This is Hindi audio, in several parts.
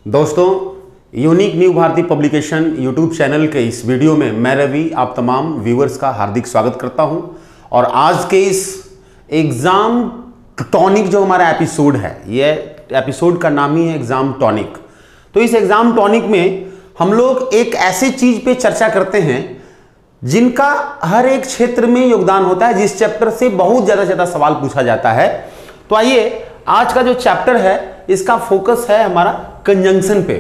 दोस्तों, unique new Bharati publication YouTube channel के इस वीडियो में मैं रवि आप तमाम व्यूअर्स का हार्दिक स्वागत करता हूं। और आज के इस एग्जाम टॉनिक जो हमारा एपिसोड है, ये एपिसोड का नाम ही है एग्जाम टॉनिक। तो इस एग्जाम टॉनिक में हम लोग एक ऐसे चीज पे चर्चा करते हैं जिनका हर एक क्षेत्र में योगदान होता है, जिस चैप्टर से बहुत ज्यादा सवाल पूछा जाता है। तो आइए, आज का जो चैप्टर है इसका फोकस है हमारा कंजंक्शन पे।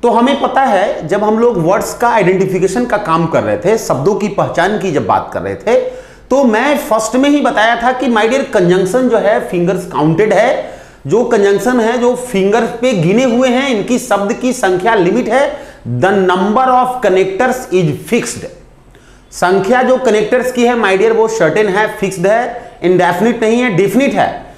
तो हमें पता है, जब हम लोग वर्ड्स का आइडेंटिफिकेशन का काम कर रहे थे, शब्दों की पहचान की जब बात कर रहे थे, तो मैं फर्स्ट में ही बताया था कि माय डियर कंजंक्शन जो है फिंगर्स काउंटेड है। जो कंजंक्शन है जो फिंगर पे गिने हुए हैं, इनकी शब्द की संख्या लिमिट है। The number of connectors is fixed. संख्या जो कनेक्टर्स की है माय डियर वो सर्टेन है, फिक्स्ड है, इंडेफिनिट नहीं है, डेफिनिट है।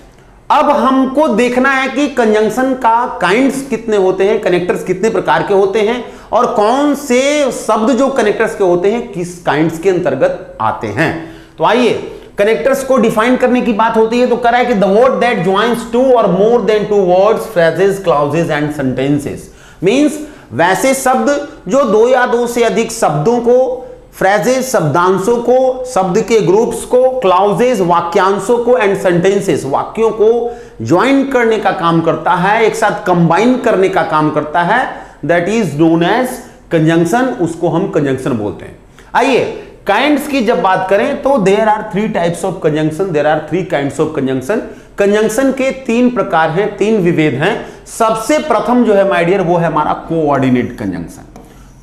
अब हमको देखना है कि कंजंक्शन का काइंड्स कितने होते हैं, कनेक्टर्स कितने प्रकार के होते हैं, और कौन से शब्द जो कनेक्टर्स के होते हैं किस काइंड्स के अंतर्गत आते हैं। तो आइए, कनेक्टर्स को डिफाइन करने की बात होती है तो कह रहा है कि the word that joins two और more than two words, phrases, clauses and sentences. Means वैसे शब्द जो दो या दो से अधिक शब्दों को, फ्रेजेस शब्दांशों को, शब्द के ग्रुप्स को, क्लाउजेस वाक्यांशों को, एंड सेंटेंसेस वाक्यों को ज्वाइन करने का काम करता है, एक साथ कंबाइन करने का काम करता है, that is known as conjunction. उसको हम कंजंक्शन बोलते हैं। आइए, काइंड्स की जब बात करें तो there are three types of conjunction, there are three kinds of conjunction. Conjunction के तीन प्रकार हैं, तीन विभेद हैं। सबसे प्रथम जो है माय डियर वो है हमारा कोऑर्डिनेट कंजंक्शन।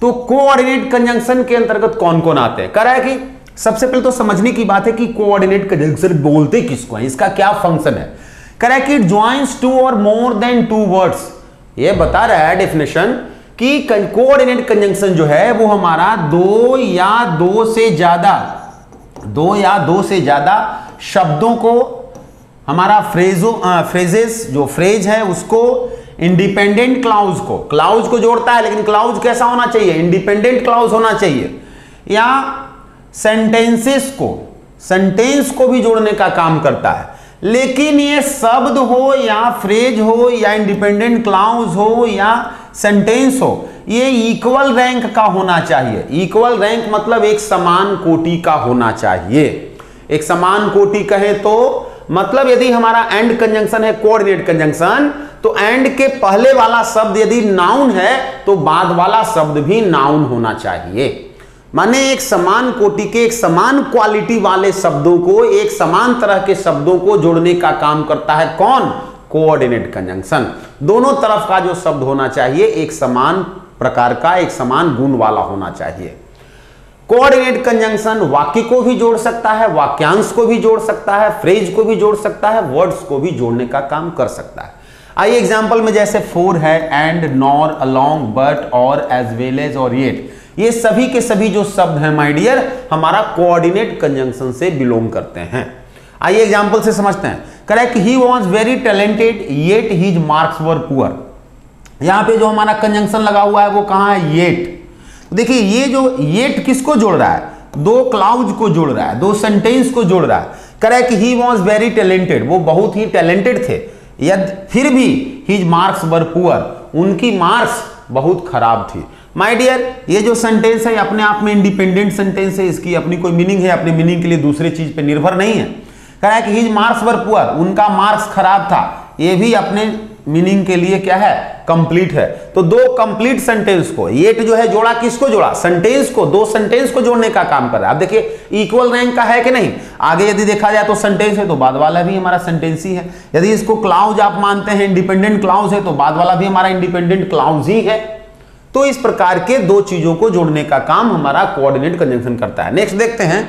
तो कोऑर्डिनेट कंजंक्शन के अंतर्गत कौन कौन आते हैं? कह रहा है कि सबसे पहले तो समझने की बात है कि कोऑर्डिनेट कंजंक्शन बोलते किसको है, इसका क्या फंक्शन है। कह रहा है कि ज्वाइंस टू और मोर देन टू वर्ड्स। ये बता रहा है डेफिनेशन कि कोऑर्डिनेट कंजंक्शन जो है वो हमारा दो या दो से ज्यादा शब्दों को, हमारा फ्रेजेस जो फ्रेज है उसको, इंडिपेंडेंट क्लाउज को जोड़ता है, लेकिन क्लाउज कैसा होना चाहिए? इंडिपेंडेंट क्लाउज होना चाहिए। या सेंटेंसेस सेंटेंस को भी जोड़ने का काम करता है। लेकिन ये शब्द हो या फ्रेज हो या इंडिपेंडेंट क्लाउज हो या सेंटेंस हो, ये इक्वल रैंक का होना चाहिए। इक्वल रैंक मतलब एक समान कोटि का होना चाहिए। एक समान कोटि कहें तो मतलब यदि हमारा एंड कंजंक्शन है कोऑर्डिनेट कंजंक्शन, तो एंड के पहले वाला शब्द यदि नाउन है तो बाद वाला शब्द भी नाउन होना चाहिए। माने एक समान कोटि के, एक समान क्वालिटी वाले शब्दों को, एक समान तरह के शब्दों को जोड़ने का काम करता है कौन? Coordinate conjunction. दोनों तरफ का जो शब्द होना चाहिए एक समान प्रकार का, एक समान गुण वाला होना चाहिए। कोऑर्डिनेट कंजंक्शन वाक्य को भी जोड़ सकता है, वाक्यांश को भी जोड़ सकता है, फ्रेज को भी जोड़ सकता है, वर्ड्स को भी जोड़ने का काम कर सकता है। आइए एग्जांपल में, जैसे फॉर है, एंड, नॉर, अलोंग, बट, और, एज वेल एज और येट, ये सभी के सभी जो शब्द हैं माय डियर हमारा कोऑर्डिनेट कंजंक्शन से बिलोंग करते हैं। आइए एग्जांपल से समझते हैं। Correct, he was very talented yet his marks were poor. यहां पे जो हमारा कंजंक्शन लगा हुआ है वो कहां है? येट। देखिए, ये जो येट किसको जोड़ रहा है? दो क्लाउज को जोड़ रहा है, दो सेंटेंस को जोड़ रहा है। Correct, he was very talented, वो बहुत ही टैलेंटेड थे। फिर भी हिज मार्क्स वर पुअर, उनकी मार्क्स बहुत खराब थी। माय डियर, ये जो सेंटेंस है अपने आप में इंडिपेंडेंट सेंटेंस है, इसकी अपनी कोई मीनिंग है, अपने मीनिंग के लिए दूसरे चीज पे निर्भर नहीं है। कह रहा है कि हिज मार्क्स वर पुअर, उनका मार्क्स खराब था, ये भी अपने मीनिंग के लिए क्या है? कंप्लीट है। तो दो कंप्लीट सेंटेंस को, येट जो है जोड़ा, किसको जोड़ा? सेंटेंस को, दो सेंटेंस को जोड़ने का काम कर रहा है। अब देखिए इक्वल रैंक का है कि नहीं? आगे यदि देखा जाए तो सेंटेंस है तो बाद वाला भी हमारा सेंटेंस ही है। यदि इसको क्लाउज आप मानते हैं, इंडिपेंडेंट क्लाउज है, तो बाद वाला भी हमारा इंडिपेंडेंट क्लाउज ही है। तो इस प्रकार के दो चीजों को जोड़ने का काम हमारा कोऑर्डिनेट कंजंक्शन करता है। नेक्स्ट देखते हैं।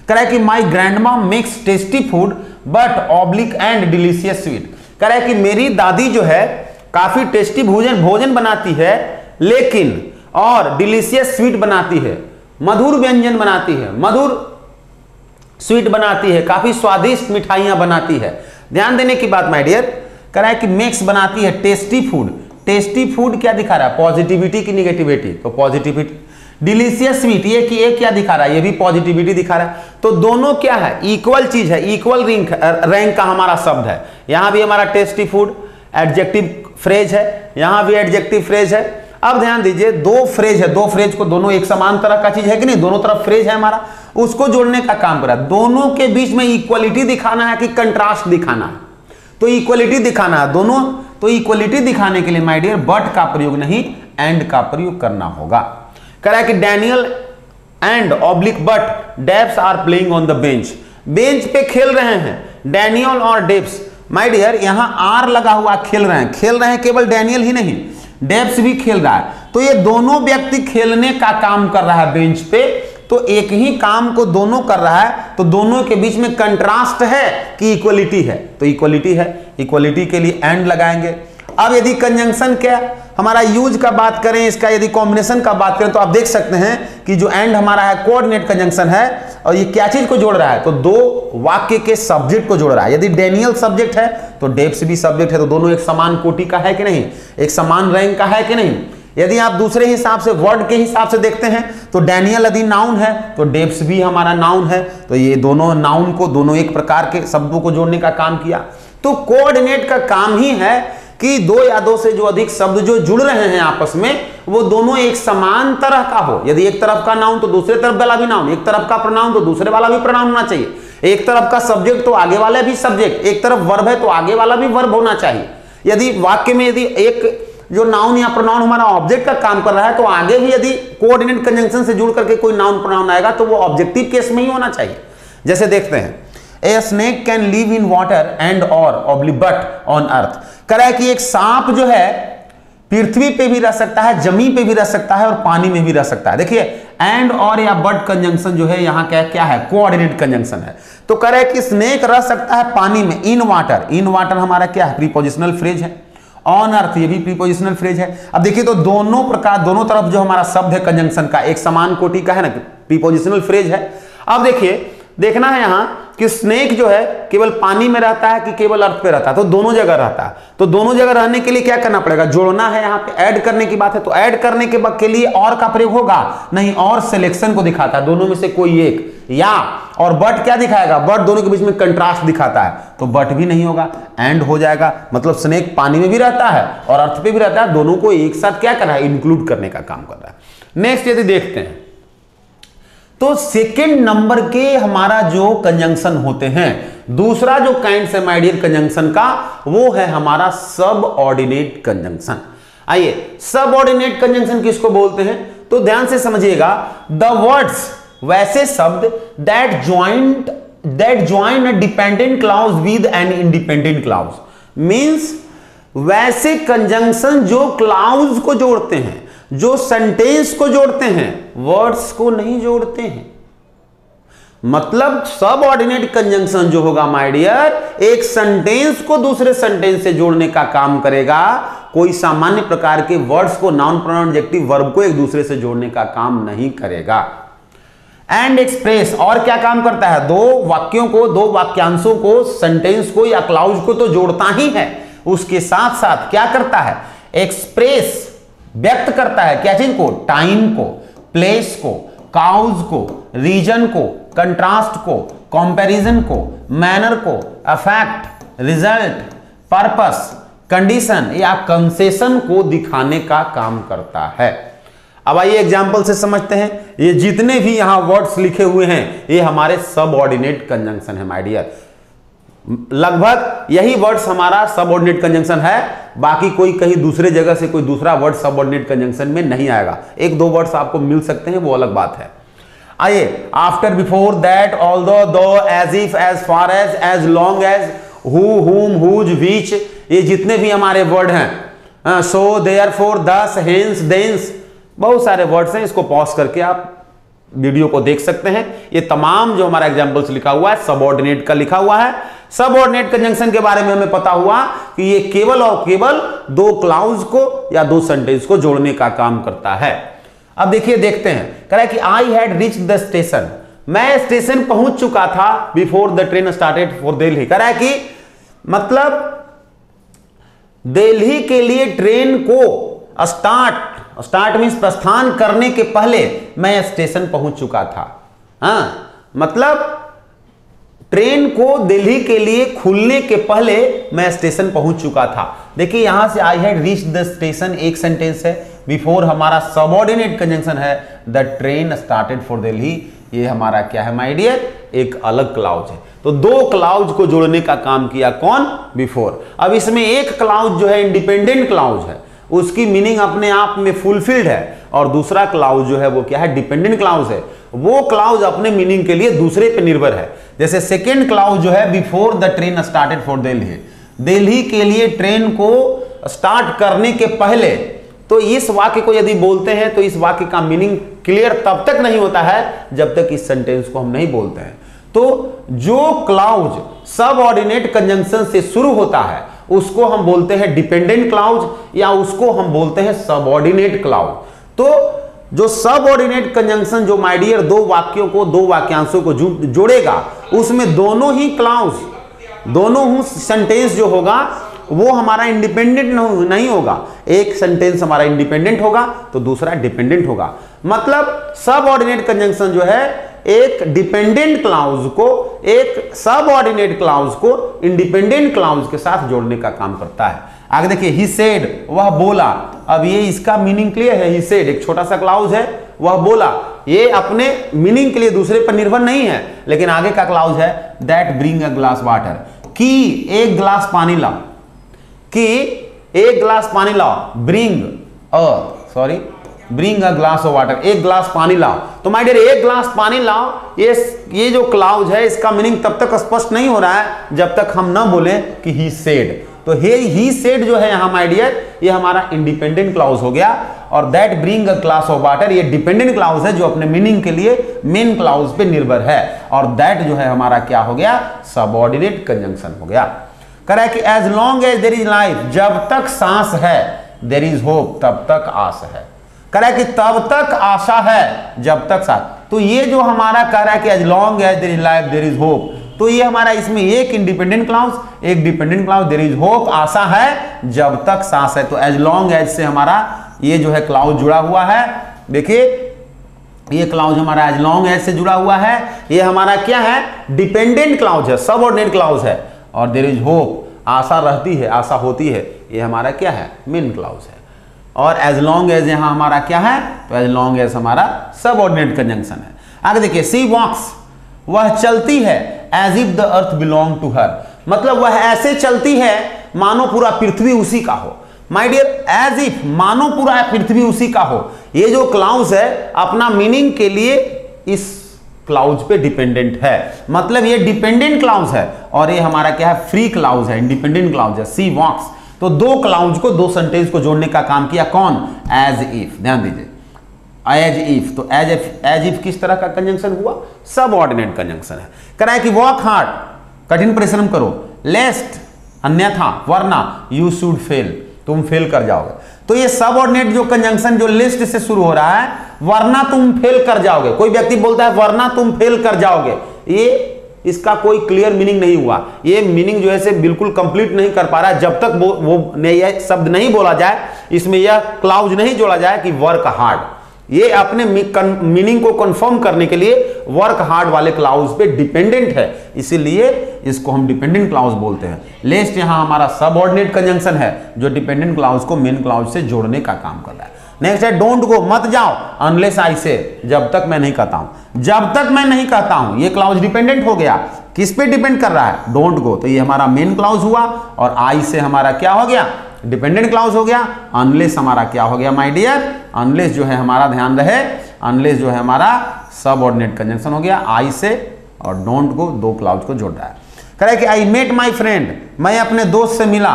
कह रहा है कि my grandma makes tasty food but oblique and delicious sweet. कह रहा है कि मेरी दादी जो है काफी टेस्टी भोजन बनाती है, लेकिन और डिलीशियस स्वीट बनाती है, मधुर व्यंजन बनाती है, मधुर स्वीट बनाती है, काफी स्वादिष्ट मिठाइयां बनाती है। ध्यान देने की बात माय डियर, कह रहा है कि मेक्स बनाती है टेस्टी फूड। टेस्टी फूड क्या दिखा रहा है? पॉजिटिविटी की निगेटिविटी? तो पॉजिटिविटी। डिलीशियस स्वीट, ये कि ये क्या दिखा रहा है? ये भी पॉजिटिविटी दिखा रहा है। तो दोनों क्या है? इक्वल चीज है, इक्वल रैंक का हमारा शब्द है। यहां भी हमारा टेस्टी फूड एडजेक्टिव फ्रेज है, यहां भी एडजेक्टिव फ्रेज है। अब ध्यान दीजिए, दो फ्रेज है, दो फ्रेज को दोनों एक समान तरह का चीज है कि नहीं, दोनों तरफ फ्रेज है हमारा, उसको जोड़ने का काम कर रहा है। दोनों के बीच में इक्वलिटी दिखाना है कि कंट्रास्ट दिखाना है, तो इक्वलिटी दिखाना है दोनों, तो इक्वलिटी दिखाने के लिए माय डियर बट का प्रयोग नहीं एंड का प्रयोग करना होगा। कह रहा है कि Daniel and Oblak but Depps are playing on the bench, bench पे खेल रहे हैं डैनियल और डेप्स। माय डियर यहां आर लगा हुआ, खेल रहे हैं केवल डैनियल ही नहीं, डेप्स भी खेल रहा है, तो ये दोनों व्यक्ति खेलने का काम कर रहा है बेंच पे, तो एक ही काम को दोनों कर रहा है, तो दोनों के बीच में कंट्रास्ट है कि इक्वलिटी है, तो इक्वलिटी है, इक्वलिटी के लिए एंड लगाएंगे। अब यदि कंजंक्शन क्या हमारा यूज का बात करें, इसका यदि कॉम्बिनेशन का बात करें, तो आप देख सकते हैं कि जो एंड हमारा है कोऑर्डिनेट कंजंक्शन है, और ये क्या चीज को जोड़ रहा है, तो दो वाक्य के सब्जेक्ट को जोड़ रहा है। यदि डेनियल सब्जेक्ट है तो डेप्स भी सब्जेक्ट है, तो दोनों एक समान कोटि का है कि नहीं, एक समान रैंक का है कि नहीं। यदि आप दूसरे हिसाब से वर्ड के हिसाब से देखते हैं तो डैनियल यदि नाउन है तो डेप्स भी हमारा नाउन है, तो ये दोनों नाउन को दोनों एक प्रकार के शब्दों को जोड़ने का काम किया। तो कोऑर्डिनेट का काम ही है कि दो या दो से जो अधिक शब्द जो जुड़ रहे हैं आपस में, वो दोनों एक समान तरह का हो। यदि एक तरफ का नाउन तो दूसरे तरफ वाला भी नाउन, एक तरफ का प्रोनाउन तो दूसरे वाला भी प्रोनाउन होना चाहिए, एक तरफ का सब्जेक्ट तो आगे वाला भी सब्जेक्ट, एक तरफ वर्ब है तो आगे वाला भी वर्ब होना चाहिए। यदि वाक्य में यदि एक जो नाउन या प्रोनाउन हमारा ऑब्जेक्ट का काम कर रहा है, तो आगे भी यदि कोऑर्डिनेट कंजंक्शन से जुड़ करके कोई नाउन प्रोनाउन आएगा तो वो ऑब्जेक्टिव केस में ही होना चाहिए। जैसे देखते हैं, a snake can live in water and और ऑब्लिक बट ऑन अर्थ। कह रहा है कि एक सांप जो है पृथ्वी पे भी रह सकता है, जमीन पे भी रह सकता है और पानी में भी रह सकता है। देखिए एंड और या बट कंजंक्शन जो है यहाँ क्या है, कोऑर्डिनेट कंजंक्शन है। तो कह रहा है कि स्नेक रह सकता है पानी में, इन वाटर, इन वाटर हमारा क्या है, प्रीपोजिशनल फ्रेज है, ऑन अर्थ ये भी प्रीपोजिशनल फ्रेज है। अब देखिए तो दोनों प्रकार, दोनों तरफ जो हमारा शब्द है कंजंक्शन का एक समान कोटि का है ना, प्रीपोजिशनल फ्रेज है। अब देखिए देखना है यहां कि स्नेक जो है केवल पानी में रहता है कि केवल अर्थ पे रहता है, तो दोनों जगह रहता है। तो दोनों जगह रहने के लिए क्या करना पड़ेगा, जोड़ना है, यहाँ पे ऐड करने की बात है, तो ऐड करने के लिए और का प्रयोग होगा नहीं, और सिलेक्शन को दिखाता है, दोनों में से कोई एक, या और बट क्या दिखाएगा, बट दोनों के बीच में कंट्रास्ट दिखाता है, तो बट भी नहीं होगा, एंड हो जाएगा। मतलब स्नेक पानी में भी रहता है और अर्थ पे भी रहता है, दोनों को एक साथ क्या कर रहा है, इंक्लूड करने का काम कर रहा है। नेक्स्ट यदि देखते हैं तो सेकेंड नंबर के हमारा जो कंजंक्शन होते हैं, दूसरा जो काइंड है माय डियर कंजंक्शन का, वो है हमारा सब ऑर्डिनेट कंजंक्शन। आइए सब ऑर्डिनेट कंजंक्शन किसको बोलते हैं, तो ध्यान से समझिएगा, द वर्ड्स वैसे शब्द that join a dependent clause with an independent clause, means वैसे कंजंक्शन जो क्लॉज को जोड़ते हैं, जो सेंटेंस को जोड़ते हैं, वर्ड्स को नहीं जोड़ते हैं। मतलब सब ऑर्डिनेट कंजंक्शन जो होगा माय डियर, एक सेंटेंस को दूसरे सेंटेंस से जोड़ने का काम करेगा, कोई सामान्य प्रकार के वर्ड्स को, नाउन प्रोनाउन एडजेक्टिव वर्ब को एक दूसरे से जोड़ने का काम नहीं करेगा। एंड एक्सप्रेस और क्या काम करता है, दो वाक्यों को, दो वाक्यांशों को, सेंटेंस को या क्लाउज को तो जोड़ता ही है, उसके साथ साथ क्या करता है, एक्सप्रेस व्यक्त करता है क्या चीज को, टाइम को, प्लेस को, काउज को, रीजन को, कंट्रास्ट को, कंपैरिजन को, मैनर को, अफेक्ट, रिजल्ट, पर्पस, कंडीशन या कंसेशन को दिखाने का काम करता है। अब आइए एग्जाम्पल से समझते हैं, ये जितने भी यहां वर्ड्स लिखे हुए हैं ये हमारे सब ऑर्डिनेट कंजंक्शन है माय डियर, लगभग यही वर्ड्स हमारा सबऑर्डिनेट कंजंक्शन है, बाकी कोई कहीं दूसरे जगह से कोई दूसरा वर्ड सबऑर्डिनेट कंजंक्शन में नहीं आएगा। एक दो वर्ड्स आपको मिल सकते हैं, वो अलग बात है। आइए after, before, that, although, though, as if, as far as long as, who, whom, whose, which, ये जितने भी हमारे वर्ड हैं, so, therefore, thus, hence, thence, बहुत सारे वर्ड्स हैं, इसको पॉज करके आप वीडियो को देख सकते हैं। ये तमाम जो हमारा एग्जाम्पल्स लिखा हुआ है सबऑर्डिनेट का लिखा हुआ है। सबऑर्डिनेट कंजंक्शन के बारे में हमें पता हुआ कि ये केवल और केवल दो क्लाउज को या दो सेंटेंस को जोड़ने का काम करता है। अब देखिए देखते हैं, कह रहा है कि I had reach the station, मैं स्टेशन पहुंच चुका था, before the train started for Delhi. कह रहा है कि मतलब दिल्ली के लिए ट्रेन को स्टार्ट मींस प्रस्थान करने के पहले मैं स्टेशन पहुंच चुका था। हाँ मतलब ट्रेन को दिल्ली के लिए खुलने के पहले मैं स्टेशन पहुंच चुका था। देखिए यहां से I had reached the station एक सेंटेंस है, बिफोर हमारा सबऑर्डिनेट कंजंक्शन है the train started for Delhi, ये हमारा क्या है माय डियर, एक अलग क्लाउज है। तो दो क्लाउज को जोड़ने का काम किया कौन, बिफोर। अब इसमें एक क्लाउज जो है इंडिपेंडेंट क्लाउज है, उसकी मीनिंग अपने आप में फुलफिल्ड है, और दूसरा क्लाउज जो है वो क्या है, डिपेंडेंट क्लाउज है। वो क्लाउज अपने मीनिंग के लिए दूसरे पे निर्भर है। जैसे सेकेंड क्लाउज जो है before the train started for Delhi, Delhi के लिए ट्रेन को स्टार्ट करने के पहले, तो इस वाक्य को यदि बोलते हैं तो इस वाक्य का मीनिंग क्लियर तब तक नहीं होता है जब तक इस सेंटेंस को हम नहीं बोलते हैं। तो जो क्लाउज सबऑर्डिनेट कंजंक्शन से शुरू होता है उसको हम बोलते हैं डिपेंडेंट क्लाउज, या उसको हम बोलते हैं सबऑर्डिनेट क्लाउज। तो जो सबऑर्डिनेट कंजंक्शन जो माय डियर दो वाक्यों को, दो वाक्यांशों को जोड़ेगा, उसमें दोनों ही क्लाउज, दोनों ही सेंटेंस जो होगा वो हमारा इंडिपेंडेंट नहीं होगा। एक सेंटेंस हमारा इंडिपेंडेंट होगा तो दूसरा डिपेंडेंट होगा। मतलब सबऑर्डिनेट कंजंक्शन जो है एक डिपेंडेंट क्लाउज को, एक सबऑर्डिनेट क्लाउज को इंडिपेंडेंट क्लाउज के साथ जोड़ने का काम करता है। आगे देखिए, ही सेड, वह बोला। अब ये इसका मीनिंग क्लियर है। ही सेड एक छोटा सा क्लाउज है, वह बोला, ये अपने मीनिंग के लिए दूसरे पर निर्भर नहीं है। लेकिन आगे का क्लाउज है that bring a glass water, कि एक ग्लास पानी लाओ, कि एक ग्लास पानी लाओ, bring a glass of water, एक ग्लास पानी लाओ। तो माय डियर एक ग्लास पानी लाओ, ये जो क्लाउज है इसका मीनिंग तब तक स्पष्ट नहीं हो रहा है जब तक हम ना बोले कि ही सेड। तो ही सेड जो है यहां माय डियर, ये हमारा इंडिपेंडेंट क्लाउज हो गया, और that bring a glass of water ये डिपेंडेंट क्लाउज है जो अपने मीनिंग के लिए मेन क्लाउज पे निर्भर है, और दैट जो है हमारा क्या हो गया, सबऑर्डिनेट कंजंक्शन हो गया। करा कि as long as there is life, जब तक सांस है, देयर इज होप, तब तक आस है। करा कि तब तक आशा है, जब तक सांस। तो ये जो हमारा कह रहा है कि as long as there is life there is hope, तो ये हमारा इसमें एक इंडिपेंडेंट क्लाउज, एक dependent clause, there is hope, आशा है जब तक सांस है। तो एज लॉन्ग एज से हमारा ये जो है क्लाउज जुड़ा हुआ है। देखिए ये क्लाउज हमारा एज लॉन्ग एज से जुड़ा हुआ है, ये हमारा क्या है, डिपेंडेंट क्लाउज है, सबऑर्डिनेट क्लाउज है। और देयर इज होप, आशा रहती है, आशा होती है, ये हमारा क्या है, मेन क्लाउज है। और एज लॉन्ग एज यहां हमारा क्या है, तो एज लॉन्ग एज हमारा सबऑर्डिनेट कंजंक्शन है। आगे देखिए, सी वॉक्स, वह चलती है as if the earth belong to her, मतलब वह ऐसे चलती है मानो पूरा पृथ्वी उसी का हो। माय डियर एज इफ, मानो पूरा पृथ्वी उसी का हो, ये जो क्लाउज है अपना मीनिंग के लिए इस क्लाउज पे डिपेंडेंट है, मतलब ये डिपेंडेंट क्लाउज है, और ये हमारा क्या है, फ्री क्लाउज है, इंडिपेंडेंट क्लाउज है, सी वॉक्स। तो दो क्लाउज को, दो सेंटेंस को जोड़ने का काम किया कौन, एज इफ। ध्यान दीजिए, एज इफ, तो एज इफ किस तरह का कंजंक्शन हुआ, सबऑर्डिनेट कंजंक्शन है। कराए कि वॉक हार्ड, कठिन परिश्रम करो, लेस्ट अन्यथा, वरना, यू शुड फेल, तुम फेल कर जाओगे। तो ये सबऑर्डिनेट जो कंजंक्शन जो लिस्ट से शुरू हो रहा है, वरना तुम फेल कर जाओगे। कोई व्यक्ति बोलता है वरना तुम फेल कर जाओगे, ये इसका कोई क्लियर मीनिंग नहीं हुआ, ये मीनिंग जो है से बिल्कुल कंप्लीट नहीं कर पा रहा है जब तक वो यह शब्द नहीं बोला जाए, इसमें यह क्लाउज नहीं जोड़ा जाए कि वर्क हार्ड। ये अपने मीनिंग को कंफर्म करने के लिए वर्क हार्ड वाले क्लाउज पे डिपेंडेंट है, इसीलिए इसको हम डिपेंडेंट क्लाउज बोलते हैं। लेस्ट यहां हमारा सबऑर्डिनेट कंजंक्शन है जो डिपेंडेंट क्लाउज को मेन क्लाउज से जोड़ने का काम कर रहा है। नेक्स्ट है डोंट गो, मत जाओ, अनलेस आई से, जब तक मैं नहीं कहता हूं, जब तक मैं नहीं कहता हूं, ये क्लाउज डिपेंडेंट हो गया। किस पे डिपेंड कर रहा है, डोंट गो, तो ये हमारा मेन क्लाउज हुआ, और आई से हमारा क्या हो गया, डिपेंडेंट क्लाउज हो गया। अनलेस हमारा क्या हो गया माय डियर, अनलेस जो है हमारा, ध्यान रहे, अनलेस जो है हमारा सबऑर्डिनेट कंजंक्शन हो गया आई से, और डोंट गो दो क्लाउज को जोड़ रहा है। कहे कि आई मेट माय फ्रेंड, मैं अपने दोस्त से मिला,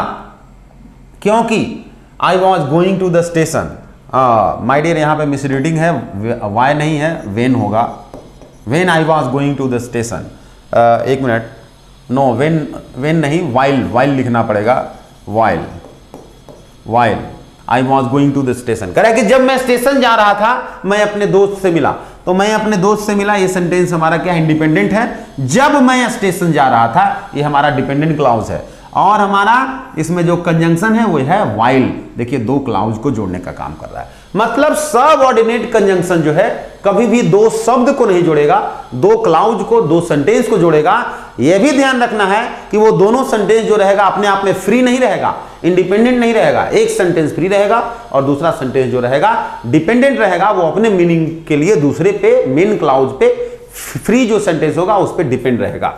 क्योंकि I was going to the station. My dear यहाँ पे मिसरीडिंग है, वाई नहीं है, वेन होगा, when I was going to the station. एक मिनट, नो वेन नहीं, वाइल लिखना पड़ेगा, while I was going to the station. कह रहा है कि जब मैं स्टेशन जा रहा था मैं अपने दोस्त से मिला, तो मैं अपने दोस्त से मिला, ये सेंटेंस हमारा क्या इंडिपेंडेंट है। जब मैं स्टेशन जा रहा था, ये हमारा डिपेंडेंट क्लाउज है, और हमारा इसमें जो कंजंक्शन है वो है वाइल। देखिए दो क्लाउज को जोड़ने का काम कर रहा है, मतलब सबऑर्डिनेट कंजंक्शन जो है कभी भी दो शब्द को नहीं जोड़ेगा, दो क्लाउज को, दो सेंटेंस को जोड़ेगा, यह भी ध्यान रखना है कि वो दोनों सेंटेंस जो रहेगा अपने आप में फ्री नहीं रहेगा, इंडिपेंडेंट नहीं रहेगा। एक सेंटेंस फ्री रहेगा और दूसरा सेंटेंस जो रहेगा डिपेंडेंट रहेगा, वो अपने मीनिंग के लिए दूसरे पे, मेन क्लाउज पे फ्री जो सेंटेंस होगा उस पे डिपेंड रहेगा।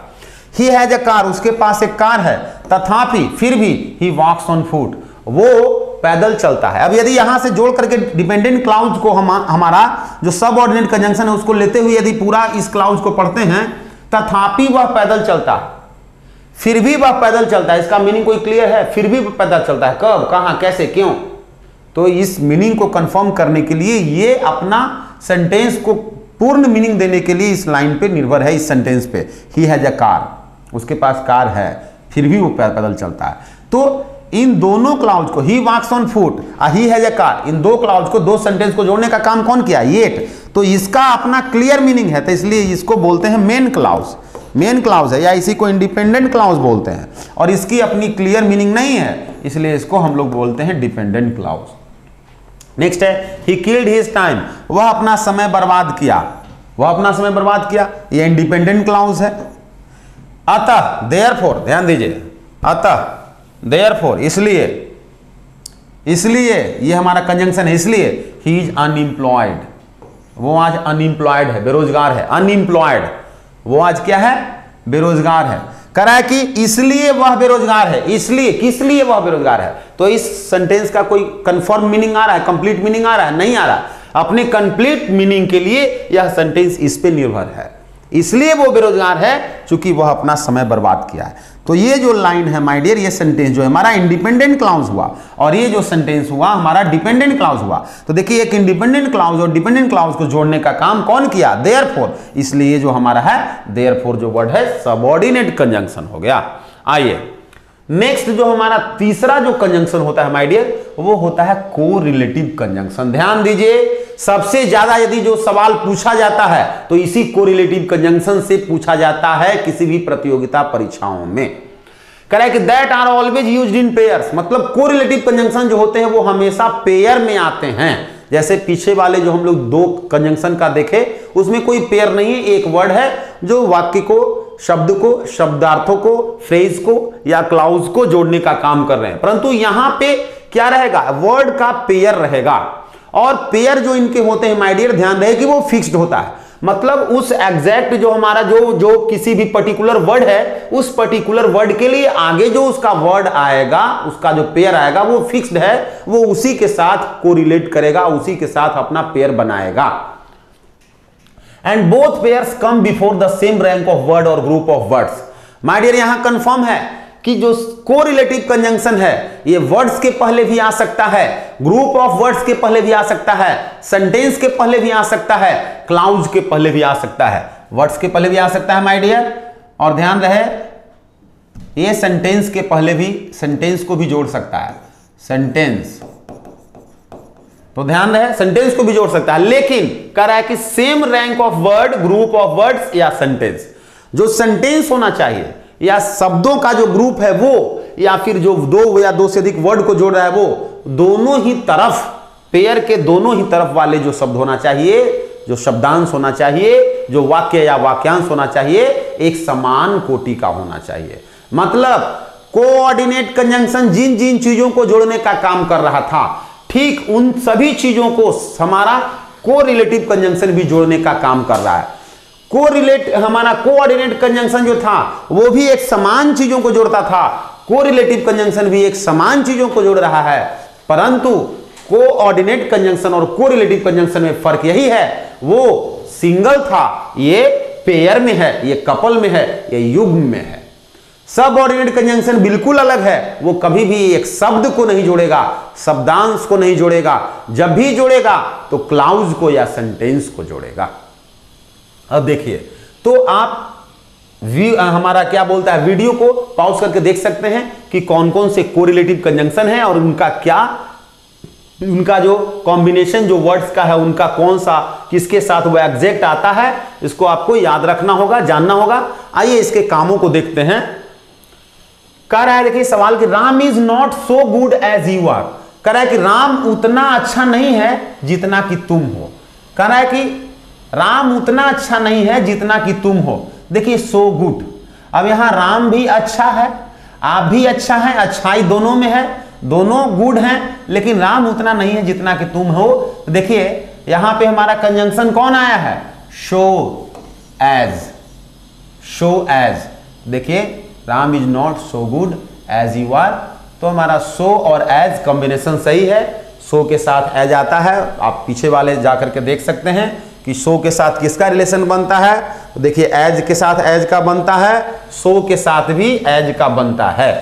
ही हैज अ कार, उसके पास एक कार है, तथापि फिर भी ही वॉक्स ऑन फुट, वो पैदल चलता है। अब यदि यहां से जोड़ करके डिपेंडेंट क्लाउज को हमारा जो सबऑर्डिनेट कंजंक्शन है उसको लेते हुए यदि पूरा इस क्लाउज को पढ़ते हैं, तथापि वह पैदल चलता है, फिर भी वह पैदल चलता है, इसका मीनिंग कोई क्लियर है? फिर भी पैदल चलता है, कब, कहां, कैसे, क्यों? तो इस मीनिंग को कंफर्म करने के लिए ये अपना सेंटेंस को पूर्ण मीनिंग देने के लिए इस लाइन पे निर्भर है, इस सेंटेंस पे। ही हैज अ कार, उसके पास कार है, फिर भी वो पैदल चलता है। तो इन दोनों क्लाउज को, he walks on foot, he has a car, इन दो क्लाउज को, दो सेंटेंस को जोड़ने का काम कौन किया? येट। तो इसका अपना क्लियर मीनिंग है, तो इसलिए इसको बोलते हैं मेन क्लाउज। मेन क्लाउज है या इसी को इंडिपेंडेंट क्लाउज बोलते हैं, और इसकी अपनी क्लियर मीनिंग नहीं है, इसलिए इसको हम लोग बोलते हैं डिपेंडेंट क्लाउज। नेक्स्ट है ही किल्ड हिज टाइम, वह अपना समय बर्बाद किया, वह अपना समय बर्बाद किया, यह इंडिपेंडेंट क्लाउज है। अतः, देयरफॉर, ध्यान दीजिए, अतः, देयरफॉर, इसलिए, इसलिए ये हमारा कंजंक्शन है, इसलिए ही इज अनएम्प्लॉयड, वो आज अनएम्प्लॉयड है, बेरोजगार है, अनएम्प्लॉयड, वो आज क्या है? बेरोजगार है। कह रहा है कि इसलिए वह बेरोजगार है, इसलिए, किस लिए वह बेरोजगार है? तो इस सेंटेंस का कोई कंफर्म मीनिंग आ रहा है, कंप्लीट मीनिंग आ रहा है? नहीं आ रहा। अपने कंप्लीट मीनिंग के लिए यह सेंटेंस इस पे निर्भर है, इसलिए वो बेरोजगार है क्योंकि वह अपना समय बर्बाद किया है। तो ये जो लाइन है माय डियर, ये सेंटेंस जो है हमारा इंडिपेंडेंट क्लाउज हुआ, और ये जो सेंटेंस हुआ हमारा डिपेंडेंट क्लाउज हुआ। तो देखिए, एक इंडिपेंडेंट क्लाउज और डिपेंडेंट क्लाउज को जोड़ने का काम कौन किया? देयरफॉर। इसलिए जो हमारा है देयरफॉर जो वर्ड है सबऑर्डिनेट कंजंक्शन हो गया। आइए नेक्स्ट, जो हमारा तीसरा जो कंजंक्शन होता है माय डियर, वो होता है कोरिलेटिव कंजंक्शन। ध्यान दीजिए, सबसे ज्यादा यदि जो सवाल पूछा जाता है तो इसी कोरिलेटिव कंजंक्शन से पूछा जाता है किसी भी प्रतियोगिता परीक्षाओं में। कह रहा है कि that are always used in pairs, मतलब कोरिलेटिव कंजंक्शन जो होते हैं वो हमेशा पेयर में आते हैं। जैसे पीछे वाले जो हम लोग दो कंजंक्शन का देखे, उसमें कोई पेयर नहीं है, एक वर्ड है जो वाक्य को, शब्द को, शब्दार्थों को, फ्रेज को या क्लाउज को जोड़ने का काम कर रहे हैं। परंतु यहां पे क्या रहेगा? वर्ड का पेयर रहेगा, और पेयर जो इनके होते हैं माय डियर, ध्यान रहे कि वो फिक्स्ड होता है। मतलब उस एग्जैक्ट जो हमारा जो किसी भी पर्टिकुलर वर्ड है, उस पर्टिकुलर वर्ड के लिए आगे जो उसका वर्ड आएगा, उसका जो पेयर आएगा वो फिक्स्ड है, वो उसी के साथ कोरिलेट करेगा, उसी के साथ अपना पेयर बनाएगा। And both pairs come before the same rank of word और group of words. My dear, यहां कंफर्म है कि जो कोरिलेटिव कंजंक्शन है ये वर्ड्स के पहले भी आ सकता है, ग्रुप ऑफ वर्ड्स के पहले भी आ सकता है, सेंटेंस के पहले भी आ सकता है, क्लाउज के पहले भी आ सकता है। वर्ड्स के पहले भी आ सकता है माय डियर, और ध्यान रहे ये सेंटेंस के पहले भी, सेंटेंस को भी जोड़ सकता है, सेंटेंस, तो ध्यान रहे सेंटेंस को भी जोड़ सकता है, लेकिन कह रहा है कि same rank of word, group of words या सेंटेंस। जो सेंटेंस होना चाहिए या शब्दों का जो ग्रुप है वो, या फिर जो दो या दो से अधिक वर्ड को जोड़ रहा है वो, दोनों ही तरफ, पेयर के दोनों ही तरफ वाले जो शब्द होना चाहिए, जो शब्दांश होना चाहिए, जो वाक्य या वाक्यांश होना चाहिए, एक समान कोटि का होना चाहिए। मतलब कोऑर्डिनेट कंजंक्शन जिन जिन चीजों को जोड़ने का काम कर रहा था, ठीक उन सभी चीजों को हमारा कोरिलेटिव कंजंक्शन भी जोड़ने का काम कर रहा है। हमारा कोऑर्डिनेट कंजंक्शन जो था वो भी एक समान चीजों को जोड़ता था, कोरिलेटिव कंजंक्शन भी एक समान चीजों को जोड़ रहा है, परंतु कोऑर्डिनेट कंजंक्शन और कोरिलेटिव कंजंक्शन में फर्क यही है, वो सिंगल था, ये पेयर में है, ये कपल में है, ये युग्म में है। सबऑर्डिनेट कंजंक्शन बिल्कुल अलग है, वो कभी भी एक शब्द को नहीं जोड़ेगा, शब्दांश को नहीं जोड़ेगा, जब भी जोड़ेगा तो क्लाउज को या सेंटेंस को जोड़ेगा। अब देखिए, तो आप हमारा क्या बोलता है, वीडियो को पॉज करके देख सकते हैं कि कौन कौन से कोरिलेटिव कंजंक्शन है और उनका क्या, उनका जो कॉम्बिनेशन जो वर्ड्स का है उनका कौन सा किसके साथ वो एग्जैक्ट आता है, इसको आपको याद रखना होगा, जानना होगा। आइए इसके कामों को देखते हैं। कह रहा है, देखिए सवाल कि Ram is not so good as you are. कह रहा है कि राम उतना अच्छा नहीं है जितना कि तुम हो। कह रहा है कि राम उतना अच्छा नहीं है जितना कि तुम हो। देखिए सो गुड, अब यहां राम भी अच्छा है, आप भी अच्छा है, अच्छाई दोनों में है, दोनों गुड हैं, लेकिन राम उतना नहीं है जितना कि तुम हो। तो देखिए यहां पे हमारा कंजंक्शन कौन आया है, शो एज, शो एज। देखिए Ram is not so good as you are, तो हमारा सो और एज कॉम्बिनेशन सही है। सो के साथ एज आता है, आप पीछे वाले जाकर के देख सकते हैं कि सो के साथ किसका रिलेशन बनता है, तो देखिए एज के साथ एज का बनता है, सो के साथ भी एज का बनता है।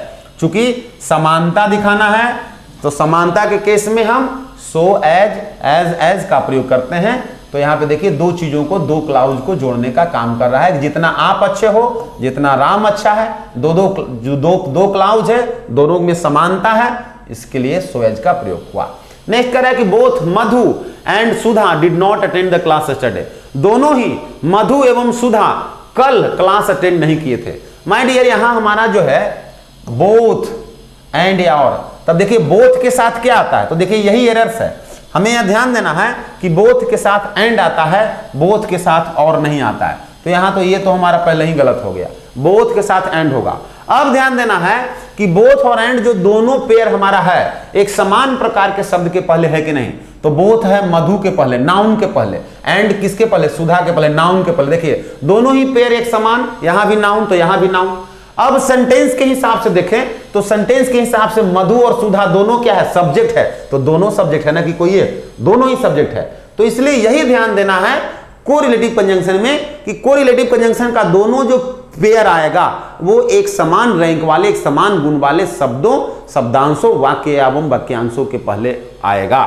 चूंकि समानता दिखाना है तो समानता के केस में हम सो एज का प्रयोग करते हैं। तो यहां पे देखिए दो चीजों को, दो क्लाउज को जोड़ने का काम कर रहा है। जितना आप अच्छे हो, जितना राम अच्छा है, दो क्लाउज है, दोनों में समानता है, इसके लिए सो एज का प्रयोग हुआ। नेक्स्ट कह रहा है कि both Madhu and Sudha did not attend the class yesterday. दोनों ही मधु एवं सुधा कल क्लास अटेंड नहीं किए थे। माय डियर यहां हमारा जो है बोथ एंड या और, तब देखिए बोथ के साथ क्या आता है, तो देखिए यही एरर्स है। हमें यह ध्यान देना है कि बोथ के साथ एंड आता है, बोथ के साथ और नहीं आता है। तो यहां तो ये तो हमारा पहले ही गलत हो गया, बोथ के साथ एंड होगा। अब ध्यान देना है कि बोथ और एंड जो दोनों पेयर हमारा है, एक समान प्रकार के शब्द के पहले है कि नहीं, तो बोथ है मधु के पहले, नाउन के पहले, एंड किसके पहले, सुधा के पहले, नाउन के पहले। देखिए दोनों ही पेयर एक समान, यहां भी नाउन तो यहां भी नाउन। अब सेंटेंस के हिसाब से देखें तो सेंटेंस के हिसाब से मधु और सुधा दोनों क्या है, सब्जेक्ट है, तो दोनों सब्जेक्ट है ना कि कोई है, दोनों ही सब्जेक्ट है। तो इसलिए यही ध्यान देना है कोरिलेटिव कंजंक्शन में कि कोरिलेटिव कंजंक्शन का दोनों जो पेयर आएगा वो एक समान रैंक वाले, एक समान गुण वाले शब्दों, शब्दांशों, वाक्य एवं वाक्यांशों के पहले आएगा।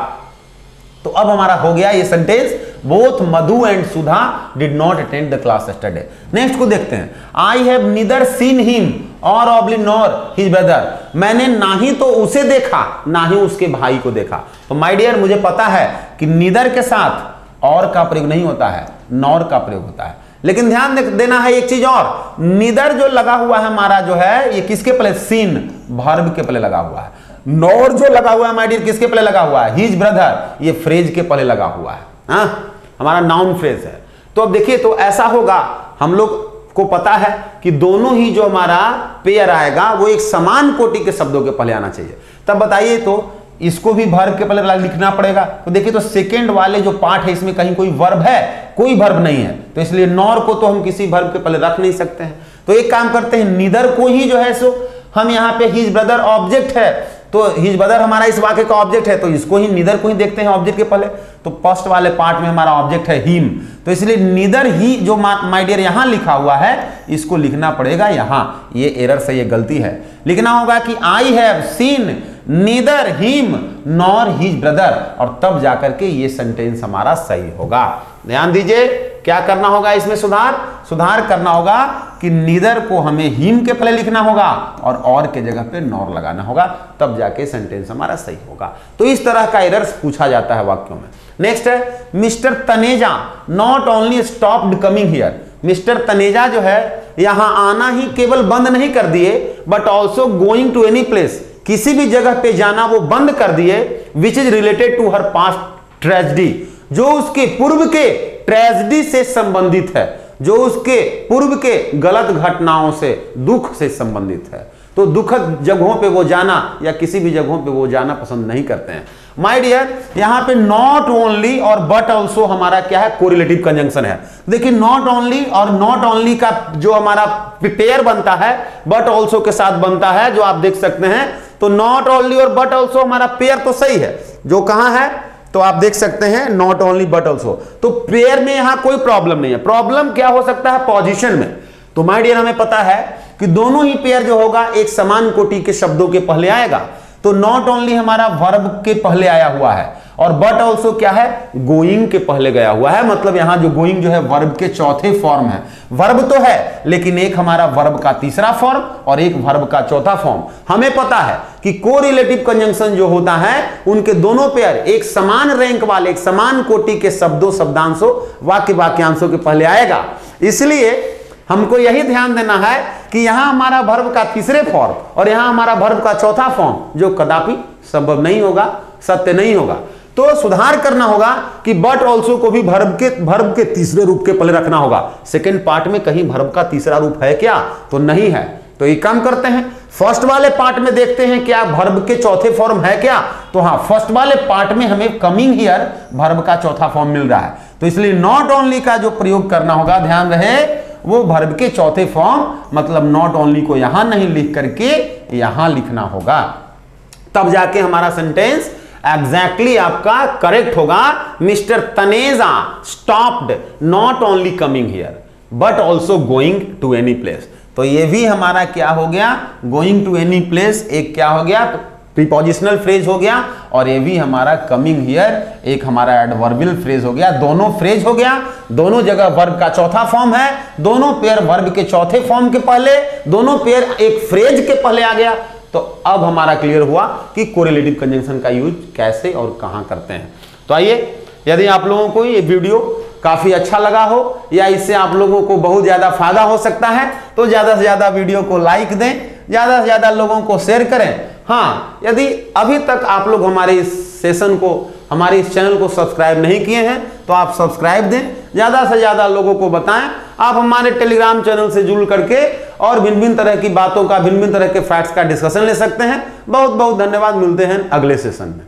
तो अब हमारा हो गया ये sentence, both Madhu and Sudha did not attend the class yesterday. Next को देखते हैं, I have neither seen him और ऑब्ली नॉर हिज ब्रदर। मैंने ना ही तो उसे देखा ना ही उसके भाई को देखा। तो माय डियर मुझे पता है कि नीदर के साथ और का प्रयोग नहीं होता है, नॉर का प्रयोग होता है। लेकिन ध्यान देना है एक चीज और, नीदर जो लगा हुआ है हमारा जो है ये किसके पहले, सीन वर्ब के पहले लगा हुआ है। नॉर जो लगा हुआ है माय डियर किसके पहले लगा हुआ है, हिज ब्रदर, ये फ्रेज के पहले लगा हुआ है, हाँ हमारा नाउन फ्रेज है। तो अब देखिए तो ऐसा होगा, हम लोग को पता है कि दोनों ही जो हमारा पेयर आएगा वो एक समान कोटि के शब्दों के पहले आना चाहिए। तब बताइए तो इसको भी वर्ब के पहले लिखना पड़ेगा। तो देखिए तो सेकंड वाले जो पार्ट है इसमें कहीं कोई वर्ब है, कोई वर्ब नहीं है, तो इसलिए नॉर को तो हम किसी वर्ब के पहले रख नहीं सकते हैं। तो एक काम करते हैं, नीदर को ही जो है सो हम यहाँ पे हिज ब्रदर ऑब्जेक्ट है, तो हिज ब्रदर हमारा इस वाक्य का ऑब्जेक्ट है, तो इसको ही नीदर को ही देखते हैं ऑब्जेक्ट के पहले। तो फर्स्ट वाले पार्ट में हमारा ऑब्जेक्ट है हिम, तो इसलिए नीदर ही जो माय डियर यहां लिखा हुआ है इसको लिखना पड़ेगा यहां। ये एरर से, ये गलती है। लिखना होगा कि I have seen neither him nor his brother, और तब जाकर के ये सेंटेंस हमारा सही होगा। ध्यान दीजिए क्या करना होगा इसमें, सुधार करना होगा कि नीदर को हमें हिम के पहले लिखना होगा और के जगह पे नॉर लगाना होगा, तब जाके सेंटेंस हमारा सही होगा। तो इस तरह का एरर्स पूछा जाता है वाक्यों में। नेक्स्ट है, mister Taneja not only stopped coming here. Mister Taneja जो है यहां आना ही केवल बंद नहीं कर दिए, but also going to any place, किसी भी जगह पे जाना वो बंद कर दिए, which is related to her past tragedy, जो उसके पूर्व के ट्रेजेडी से संबंधित है, जो उसके पूर्व के गलत घटनाओं से, दुख से संबंधित है। तो दुखद जगहों पे वो जाना या किसी भी जगहों पे वो जाना पसंद नहीं करते हैं। माय डियर यहां पे नॉट ओनली और बट ऑल्सो हमारा क्या है, कोरिलेटिव कंजंक्शन है। देखिए नॉट ओनली और नॉट ओनली का जो हमारा पेयर बनता है बट ऑल्सो के साथ बनता है, जो आप देख सकते हैं। तो नॉट ओनली और बट ऑल्सो हमारा पेयर तो सही है, जो कहां है तो आप देख सकते हैं नॉट ओनली बट ऑल्सो, तो पेयर में यहां कोई प्रॉब्लम नहीं है। प्रॉब्लम क्या हो सकता है, पोजीशन में। तो माय डियर हमें पता है कि दोनों ही पेयर जो होगा एक समान कोटि के शब्दों के पहले आएगा। तो नॉट ओनली हमारा वर्ब के पहले आया हुआ है और बट ऑल्सो क्या है, गोइंग के पहले गया हुआ है। मतलब यहां जो गोइंग जो है वर्ब के चौथे फॉर्म है। वर्ब तो है लेकिन एक हमारा वर्ब का तीसरा फॉर्म और एक वर्ब का चौथा फॉर्म। हमें पता है कि कोरिलेटिव कंजंक्शन जो होता है उनके दोनों पेयर एक समान रैंक वाले, एक समान कोटि के शब्दों, शब्दांशों, वाक्य, वाक्यांशों के पहले आएगा। इसलिए हमको यही ध्यान देना है कि यहां हमारा वर्ब का तीसरे फॉर्म और यहां हमारा वर्ब का चौथा फॉर्म, जो कदापि संभव नहीं होगा, सत्य नहीं होगा। तो तो सुधार करना होगा कि बट ऑल्सो को भी वर्ब के तीसरे रूप के पहले रखना होगा। सेकंड पार्ट में कहीं वर्ब का तीसरा रूप है क्या, तो नहीं है। तो ये काम करते हैं, फर्स्ट वाले पार्ट में देखते हैं क्या वर्ब के चौथे फॉर्म है क्या। तो हाँ, फर्स्ट वाले पार्ट में हमें कमिंग हियर वर्ब का चौथा फॉर्म मिल रहा है, तो इसलिए नॉट ओनली का जो प्रयोग करना होगा, ध्यान रहे, वो वर्ब के चौथे फॉर्म, मतलब नॉट ओनली को यहां नहीं लिख करके यहां लिखना होगा, तब जाके हमारा सेंटेंस एग्जैक्टली आपका करेक्ट होगा। Mister Taneja stopped not only coming here but also going to any place. तो ये भी हमारा क्या हो गया, गोइंग टू एनी प्लेस एक क्या हो गया, प्रीपोजिशनल फ्रेज हो गया, और ये भी हमारा कमिंग हियर एक हमारा एडवर्बियल फ्रेज हो गया। दोनों फ्रेज हो गया, दोनों जगह वर्ब का चौथा फॉर्म है, दोनों पेयर वर्ब के चौथे फॉर्म के पहले, दोनों पेयर एक फ्रेज के पहले आ गया। तो अब हमारा क्लियर हुआ कि कोरिलेटिव कंजंक्शन का यूज कैसे और कहां करते हैं। तो आइए, यदि आप लोगों को ये वीडियो काफी अच्छा लगा हो या इससे आप लोगों को बहुत ज्यादा फायदा हो सकता है, तो ज्यादा से ज्यादा वीडियो को लाइक दें, ज्यादा से ज्यादा लोगों को शेयर करें। हाँ, यदि अभी तक आप लोग हमारे इस सेशन को, हमारे इस चैनल को सब्सक्राइब नहीं किए हैं तो आप सब्सक्राइब दें, ज्यादा से ज्यादा लोगों को बताएं। आप हमारे टेलीग्राम चैनल से जुड़ करके और भिन्न भिन्न तरह की बातों का, भिन्न भिन्न तरह के फैक्ट्स का डिस्कशन ले सकते हैं। बहुत बहुत धन्यवाद, मिलते हैं अगले सेशन में।